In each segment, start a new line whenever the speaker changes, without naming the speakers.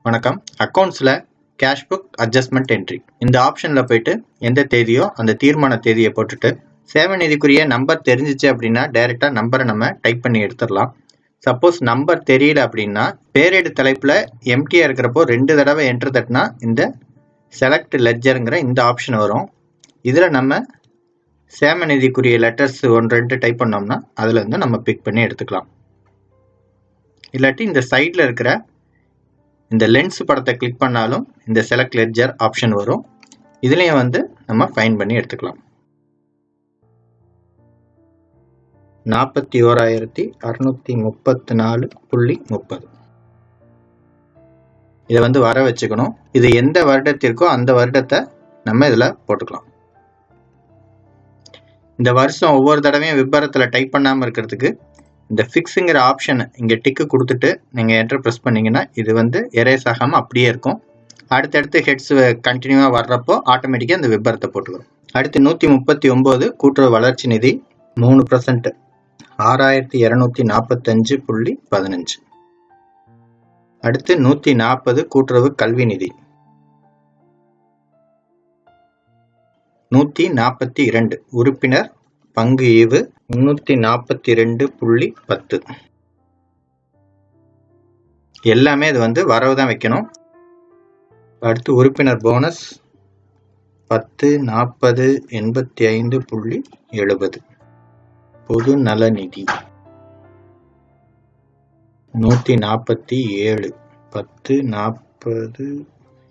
வணக்கம். அக்கவுண்ட்ஸில் cash book adjustment entry இந்த ஆப்ஷனில் போயிட்டு எந்த தேதியோ அந்த தீர்மான தேதியை போட்டுட்டு சேவை நிதிக்குரிய நம்பர் தெரிஞ்சிச்சு அப்படின்னா டைரெக்டாக நம்பரை நம்ம டைப் பண்ணி எடுத்துடலாம். சப்போஸ் நம்பர் தெரியல அப்படின்னா பேரேடு தலைப்பில் எம்டியாக இருக்கிறப்போ 2 தடவை என்ட்ரு தட்டினா இந்த செலக்ட் லெட்ஜருங்கிற இந்த ஆப்ஷன் வரும். இதில் நம்ம சேவை நிதிக்குரிய லெட்டர்ஸ் 1-2 டைப் பண்ணோம்னா அதில் வந்து நம்ம பிக் பண்ணி எடுத்துக்கலாம். இல்லாட்டி இந்த சைடில் இருக்கிற இந்த லென்ஸ் படத்தை கிளிக் பண்ணாலும் இந்த செலக்ட் லெட்ஜர் ஆப்ஷன் வரும். இதுலேயும் வந்து நம்ம ஃபைன் பண்ணி எடுத்துக்கலாம். 41,634.30 இதை வந்து வர வச்சுக்கணும். இது எந்த வருடத்திற்கோ அந்த வருடத்தை நம்ம இதில் போட்டுக்கலாம். இந்த வருஷம் ஒவ்வொரு தடவையும் விபரத்தில் டைப் பண்ணாமல் இருக்கிறதுக்கு இந்த ஃபிக்ஸுங்கிற ஆப்ஷனை இங்கே டிக்கு கொடுத்துட்டு நீங்கள் என்டர் ப்ரெஸ் பண்ணிங்கன்னா இது வந்து எரேஸ் ஆகாமல் அப்படியே இருக்கும். அடுத்தடுத்து ஹெட்ஸ் கண்டினியூவாக வர்றப்போ ஆட்டோமேட்டிக்காக இந்த விபரத்தை போட்டுக்கிறோம். அடுத்து 139 கூட்டுறவு வளர்ச்சி நிதி 3% 6,245.15. அடுத்து 140 கூட்டுறவு கல்வி நிதி 142 உறுப்பினர் பங்கு ஈவு 342.10. எல்லாமே இது வந்து வரவு தான் வைக்கணும். அடுத்து உறுப்பினர் போனஸ் 10, 40, 85.70. பொது நல நிதி 147 10, 40,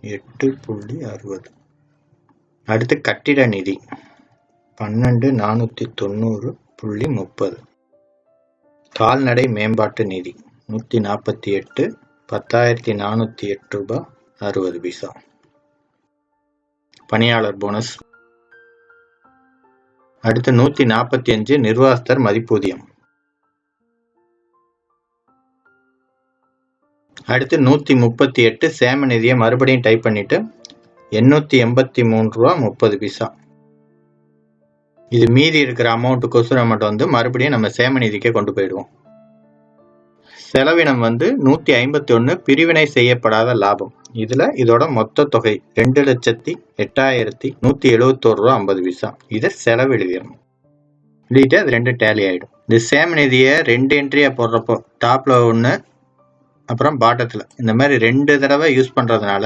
8.60. அடுத்து கட்டிட நிதி 12,490.30. கால்நடை மேம்பாட்டு நிதி 148 10,408.60. பணியாளர் போனஸ். அடுத்து 145 நிர்வாகஸ்தர் மதிப்பூதியம். அடுத்து 138 சேம நிதியை மறுபடியும் டைப் பண்ணிட்டு 883.30. இது மீதி இருக்கிற அமௌண்ட்டுக்கோசரம் மட்டும் வந்து மறுபடியும் நம்ம சேம நிதிக்கே கொண்டு போயிடுவோம். செலவினம் வந்து 151 பிரிவினை செய்யப்படாத லாபம். இதுல இதோட மொத்த தொகை 2,08,171.50. இதை செலவு எழுதிடணும். எழுதிட்டு அது 2 டேலி ஆயிடும். இந்த சேம நிதியை 2 என்ட்ரியா போடுறப்போ டாப்ல 1 அப்புறம் பாட்டத்துல இந்த மாதிரி 2 தடவை யூஸ் பண்றதுனால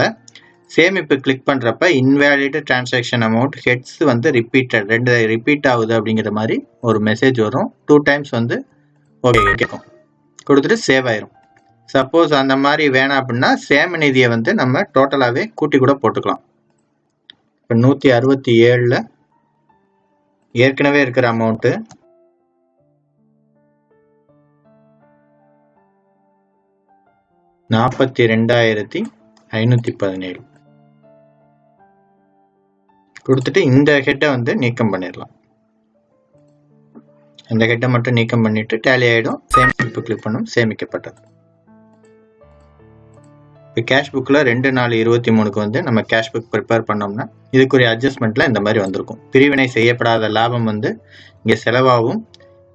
சேமிப்பு கிளிக் பண்றப்ப இன்வேலிட் டிரான்சாக்ஷன் அமௌண்ட் ஹெட்ஸ் வந்து ரிப்பீட்டட் 2 ரிப்பீட் ஆகுது அப்படிங்கிற மாதிரி ஒரு மெசேஜ் வரும். 2 டைம்ஸ் வந்து ஓகே கேட்கும், கொடுத்துட்டு சேவ் ஆயிரும். சப்போஸ் அந்த மாதிரி வேணாம் அப்படின்னா சேம நிதியை வந்து நம்ம டோட்டலாகவே கூட்டி கூட போட்டுக்கலாம். இப்போ 167 ஏற்கனவே இருக்கிற அமௌண்ட்டு 42,517 கொடுத்துட்டு இந்த ஹெட்டை வந்து நீக்கம் பண்ணிடலாம். இந்த ஹெட்டை மட்டும் நீக்கம் பண்ணிட்டு டேலி ஆகிடும். சேமிப்பு கிளிக் பண்ணும், சேமிக்கப்பட்டது. இப்போ கேஷ் புக்கில் 2/4/23 வந்து நம்ம கேஷ் புக் ப்ரிப்பேர் பண்ணோம்னா இதுக்குரிய அட்ஜஸ்ட்மெண்ட்டில் இந்த மாதிரி வந்திருக்கும். பிரிவினை செய்யப்படாத லாபம் வந்து இங்கே செலவாகும்.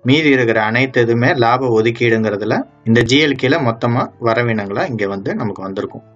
மீதி இருக்கிற அனைத்து இதுவுமே லாப ஒதுக்கீடுங்கிறதுல இந்த ஜிஎல்கேல மொத்தமாக வரவினங்களாக இங்கே வந்து நமக்கு வந்திருக்கும்.